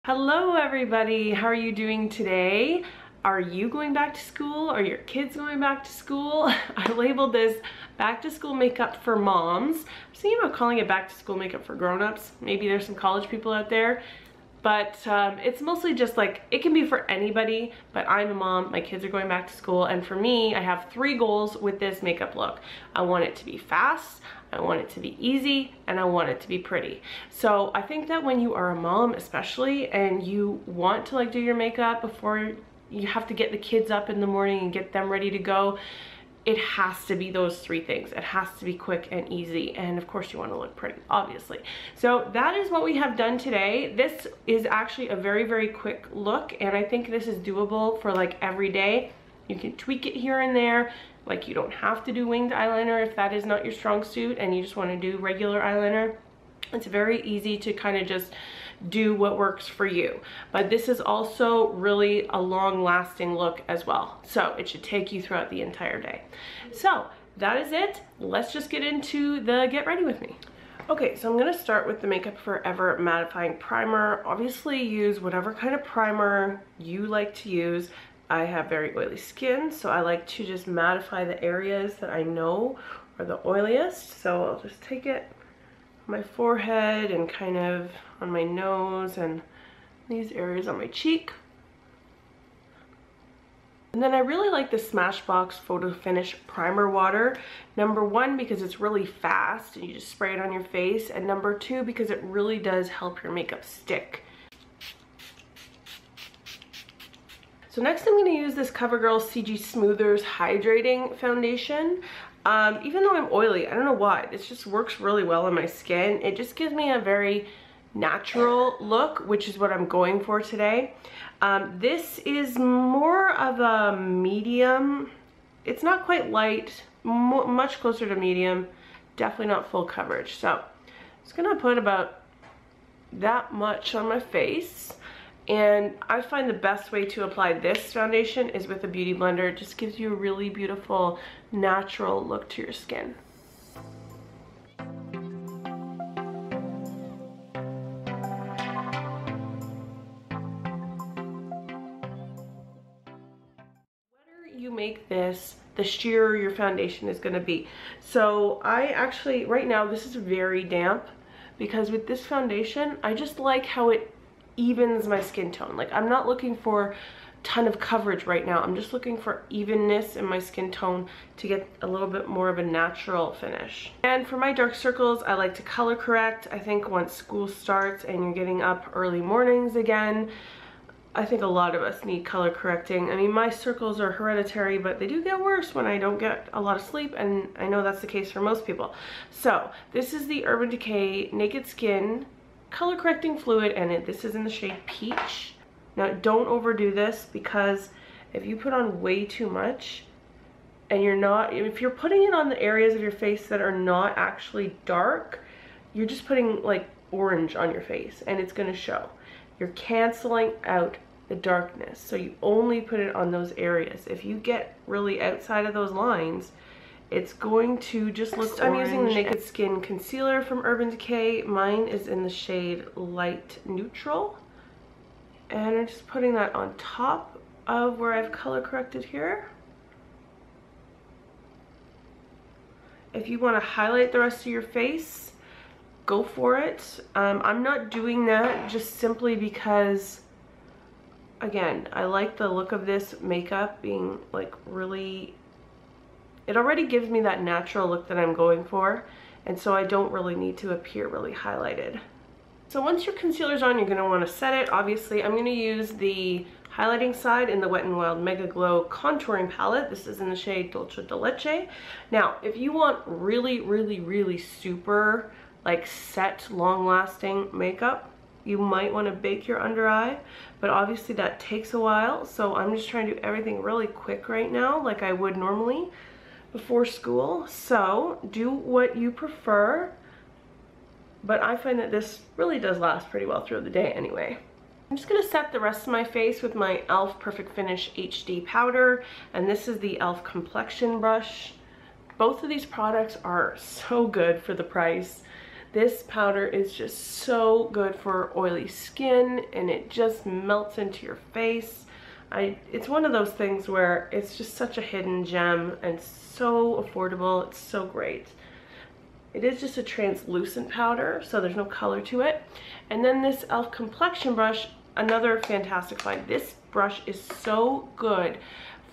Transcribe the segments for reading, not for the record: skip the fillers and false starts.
Hello everybody, how are you doing today? Are you going back to school? Are your kids going back to school? I labeled this back to school makeup for moms. I'm thinking about calling it back to school makeup for grown-ups. Maybe there's some college people out there. But it's mostly just like, it can be for anybody, but I'm a mom, my kids are going back to school, and for me, I have 3 goals with this makeup look. I want it to be fast, I want it to be easy, and I want it to be pretty. So I think that when you are a mom especially, and you want to like do your makeup before you have to get the kids up in the morning and get them ready to go, it has to be those 3 things. It has to be quick and easy, and of course you want to look pretty, obviously. So that is what we have done today. This is actually a very, very quick look, and I think this is doable for like every day. You can tweak it here and there. Like, you don't have to do winged eyeliner if that is not your strong suit and you just want to do regular eyeliner. It's very easy to kind of just do what works for you. But this is also really a long-lasting look as well. So it should take you throughout the entire day. So that is it. Let's just get into the get ready with me. Okay, so I'm going to start with the Makeup Forever Mattifying Primer. Obviously use whatever kind of primer you like to use. I have very oily skin, so I like to just mattify the areas that I know are the oiliest. So I'll just take it on my forehead and kind of on my nose and these areas on my cheek. And then I really like the Smashbox Photo Finish Primer Water. Number 1, because it's really fast and you just spray it on your face, and number 2, because it really does help your makeup stick. So next I'm going to use this CoverGirl CG Smoothers Hydrating Foundation. Even though I'm oily, I don't know why, this just works really well on my skin. It just gives me a very natural look, which is what I'm going for today. This is more of a medium. It's not quite light, much closer to medium, definitely not full coverage. So I'm just going to put about that much on my face. And I find the best way to apply this foundation is with a beauty blender. It just gives you a really beautiful, natural look to your skin. Whether you make this, the sheerer your foundation is going to be. So I actually, right now, this is very damp, because with this foundation, I just like how it evens my skin tone. Like, I'm not looking for a ton of coverage right now. I'm just looking for evenness in my skin tone to get a little bit more of a natural finish. And for my dark circles, I like to color correct. I think once school starts and you're getting up early mornings again, I think a lot of us need color correcting. I mean, my circles are hereditary, but they do get worse when I don't get a lot of sleep, and I know that's the case for most people. So this is the Urban Decay Naked Skin color correcting fluid, and this is in the shade Peach. Now don't overdo this, because if you put on way too much and if you're putting it on the areas of your face that are not actually dark, you're just putting like orange on your face and it's going to show. You're canceling out the darkness, so you only put it on those areas. If you get really outside of those lines, it's going to just look orange. I'm using the Naked Skin Concealer from Urban Decay. Mine is in the shade Light Neutral. And I'm just putting that on top of where I've color corrected here. If you want to highlight the rest of your face, go for it. I'm not doing that just simply because, again, I like the look of this makeup being like really, it already gives me that natural look that I'm going for, and so I don't really need to appear really highlighted. So once your concealer's on, you're going to want to set it. Obviously, I'm going to use the highlighting side in the Wet n Wild Mega Glow Contouring Palette. This is in the shade Dolce de Leche. Now, if you want really, really, really super, like, set, long-lasting makeup, you might want to bake your under eye, but obviously that takes a while, so I'm just trying to do everything really quick right now, like I would normally before school. So do what you prefer, but I find that this really does last pretty well throughout the day anyway. I'm just going to set the rest of my face with my e.l.f. Perfect Finish HD powder, and this is the e.l.f. complexion brush. Both of these products are so good for the price. This powder is just so good for oily skin, and it just melts into your face. It's one of those things where it's just such a hidden gem and so affordable. It's so great. It is just a translucent powder, so there's no color to it. And then this e.l.f. complexion brush, another fantastic find. This brush is so good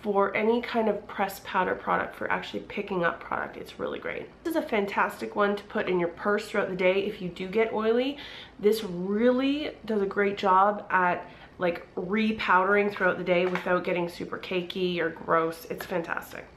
for any kind of pressed powder product, for actually picking up product. It's really great. This is a fantastic one to put in your purse throughout the day if you do get oily. This really does a great job at like re-powdering throughout the day without getting super cakey or gross. It's fantastic.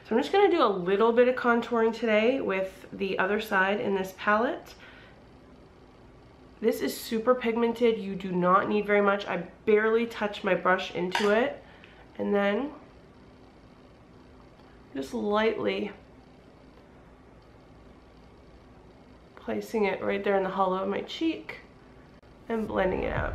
So I'm just gonna do a little bit of contouring today with the other side in this palette. This is super pigmented. You do not need very much. I barely touch my brush into it. And then just lightly placing it right there in the hollow of my cheek and blending it out.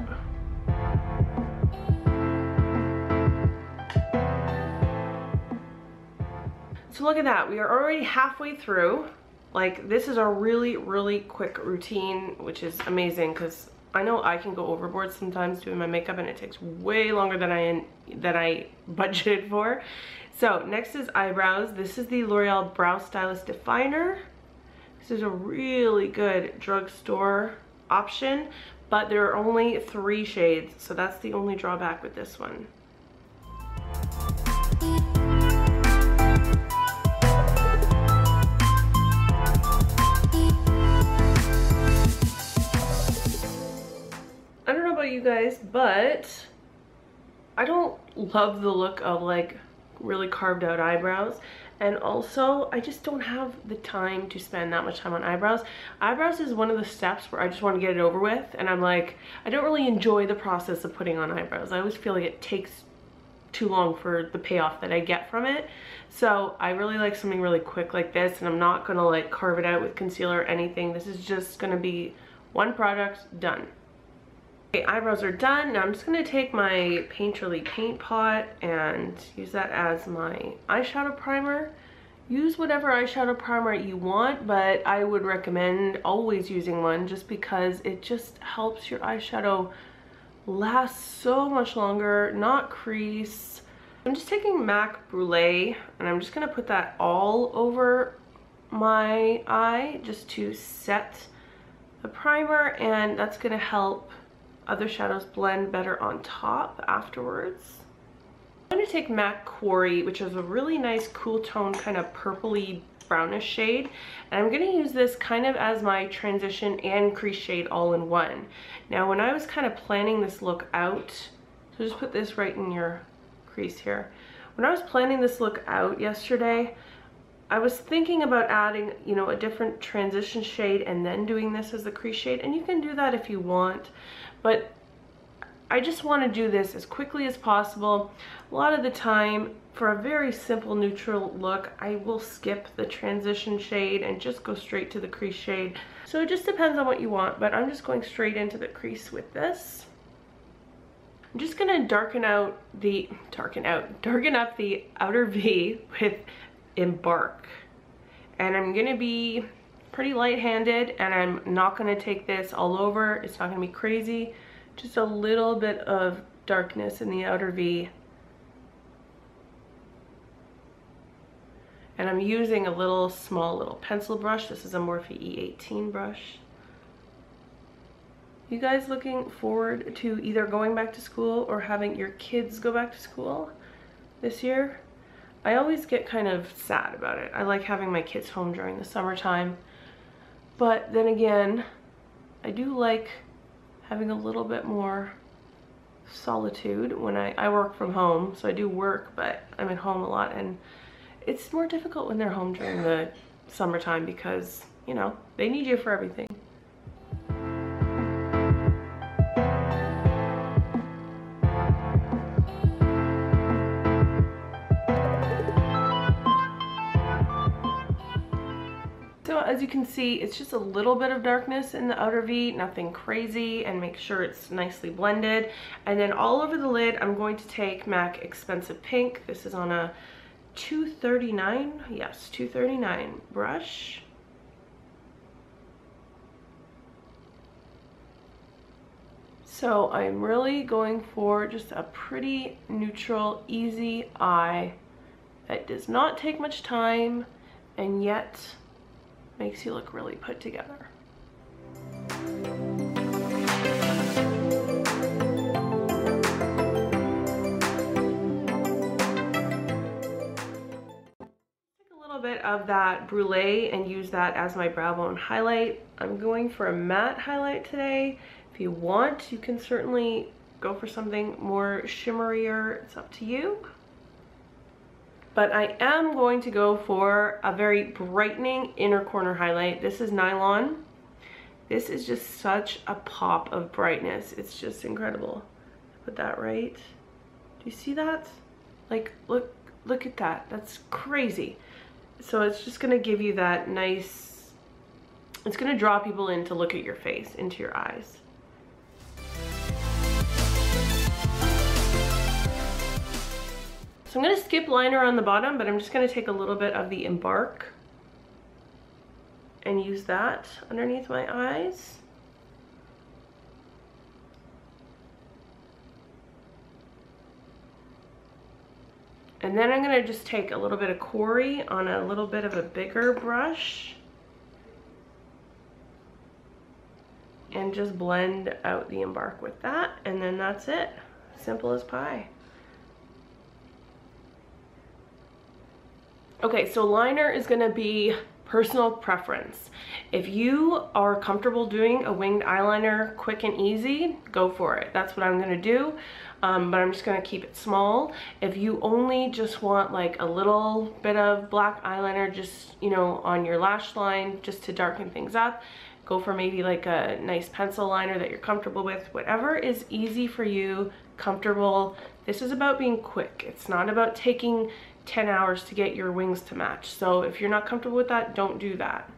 So look at that, we are already halfway through. Like, this is a really, really quick routine, which is amazing because I know I can go overboard sometimes doing my makeup and it takes way longer than I budgeted for. So next is eyebrows. This is the L'Oreal Brow Stylist Definer. This is a really good drugstore option, but there are only 3 shades, so that's the only drawback with this one. I don't know about you guys, but I don't love the look of like really carved out eyebrows, and also I just don't have the time to spend that much time on eyebrows. Eyebrows is one of the steps where I just want to get it over with, and I'm like, I don't really enjoy the process of putting on eyebrows. I always feel like it takes too long for the payoff that I get from it. So I really like something really quick like this, and I'm not gonna like carve it out with concealer or anything. This is just gonna be one product, done. Okay, eyebrows are done. Now I'm just going to take my Painterly paint pot and use that as my eyeshadow primer. Use whatever eyeshadow primer you want, but I would recommend always using one just because it just helps your eyeshadow last so much longer, not crease. I'm just taking MAC Brulee and I'm just going to put that all over my eye just to set the primer, and that's going to help other shadows blend better on top afterwards. I'm going to take MAC Quarry, which is a really nice cool tone, kind of purpley brownish shade, and I'm going to use this kind of as my transition and crease shade all in one. Now when I was kind of planning this look out, so just put this right in your crease here. When I was planning this look out yesterday, I was thinking about adding, you know, a different transition shade and then doing this as the crease shade, and you can do that if you want, but I just want to do this as quickly as possible. A lot of the time, for a very simple neutral look, I will skip the transition shade and just go straight to the crease shade. So it just depends on what you want, but I'm just going straight into the crease with this. I'm just gonna darken up the outer V with Embark. And I'm gonna be pretty light-handed, and I'm not gonna take this all over. It's not gonna be crazy. Just a little bit of darkness in the outer V. And I'm using a small little pencil brush. This is a Morphe E18 brush. You guys looking forward to either going back to school or having your kids go back to school this year? I always get kind of sad about it. I like having my kids home during the summertime. But then again, I do like having a little bit more solitude when I work from home. So I do work, but I'm at home a lot, and it's more difficult when they're home during the summertime because, you know, they need you for everything. So as you can see, it's just a little bit of darkness in the outer V, nothing crazy, and make sure it's nicely blended. And then all over the lid, I'm going to take MAC Expensive Pink. This is on a 239, yes, 239 brush. So I'm really going for just a pretty neutral, easy eye that does not take much time and yet makes you look really put together. Bit of that brulee and use that as my brow bone highlight. I'm going for a matte highlight today. If you want, you can certainly go for something more shimmerier. It's up to you. But I am going to go for a very brightening inner corner highlight. This is Nylon. This is just such a pop of brightness. It's just incredible. Put that right. Do you see that? Like, look at that. That's crazy. So it's just gonna give you that nice, it's gonna draw people in to look at your face, into your eyes. So I'm gonna skip liner on the bottom, but I'm just gonna take a little bit of the Embark and use that underneath my eyes. And then I'm gonna just take a little bit of Corey on a little bit of a bigger brush and just blend out the Embark with that, and then that's it. Simple as pie. Okay, so liner is gonna be personal preference. If you are comfortable doing a winged eyeliner quick and easy, go for it. That's what I'm gonna do, but I'm just gonna keep it small. If you only just want like a little bit of black eyeliner, just, you know, on your lash line, just to darken things up, go for maybe like a nice pencil liner that you're comfortable with. Whatever is easy for you, comfortable. This is about being quick. It's not about taking 10 hours to get your wings to match. So if you're not comfortable with that, don't do that.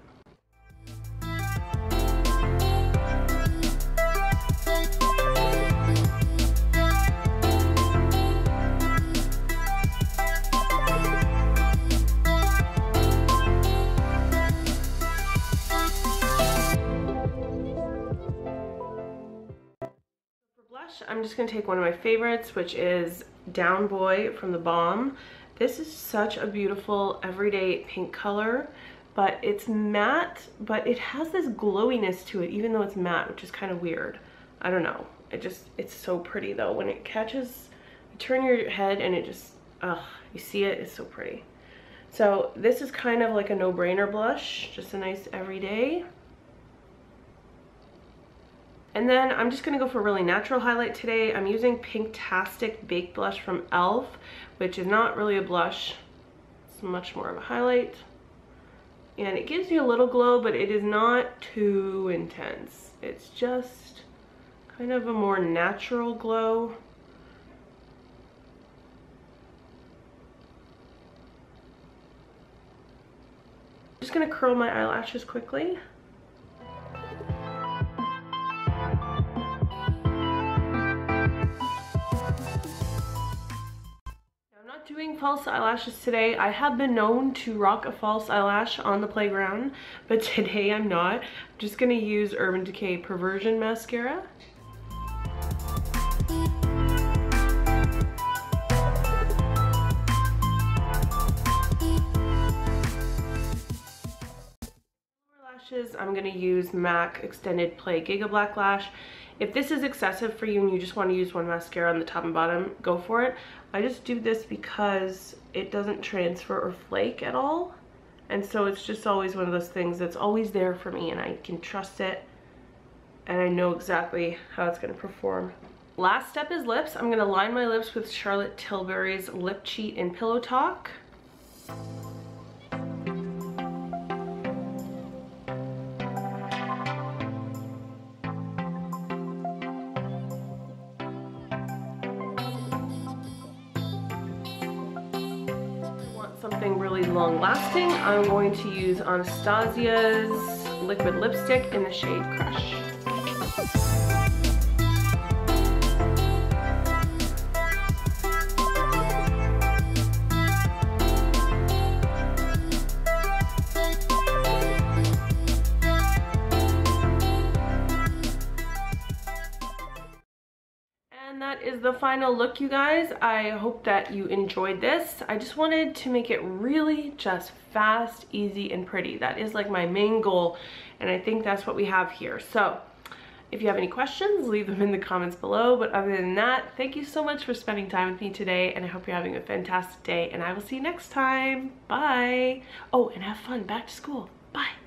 For blush, I'm just gonna take one of my favorites, which is Down Boy from the Balm. This is such a beautiful everyday pink color, but it's matte, but it has this glowiness to it, even though it's matte, which is kind of weird. I don't know. It's so pretty though. When it catches, you turn your head and it just, you see it, it's so pretty. So this is kind of like a no-brainer blush, just a nice everyday. And then I'm just gonna go for a really natural highlight today. I'm using Pinktastic Baked Blush from e.l.f., which is not really a blush. It's much more of a highlight. And it gives you a little glow, but it is not too intense. It's just kind of a more natural glow. Just gonna curl my eyelashes quickly. Doing false eyelashes today. I have been known to rock a false eyelash on the playground, but today I'm not. I'm just gonna use Urban Decay Perversion Mascara. Lashes, I'm gonna use MAC Extended Play Giga Black Lash. If this is excessive for you and you just want to use one mascara on the top and bottom, go for it. I just do this because it doesn't transfer or flake at all. And so it's just always one of those things that's always there for me and I can trust it and I know exactly how it's going to perform. Last step is lips. I'm going to line my lips with Charlotte Tilbury's Lip Cheat in Pillow Talk. Something really long lasting, I'm going to use Anastasia's liquid lipstick in the shade Crush. that is the final look, you guys. I hope that you enjoyed this. I just wanted to make it really just fast, easy, and pretty. That is like my main goal, and I think that's what we have here. So if you have any questions, leave them in the comments below. But other than that, thank you so much for spending time with me today, and I hope you're having a fantastic day, and I will see you next time. Bye. Oh, and have fun back to school. Bye.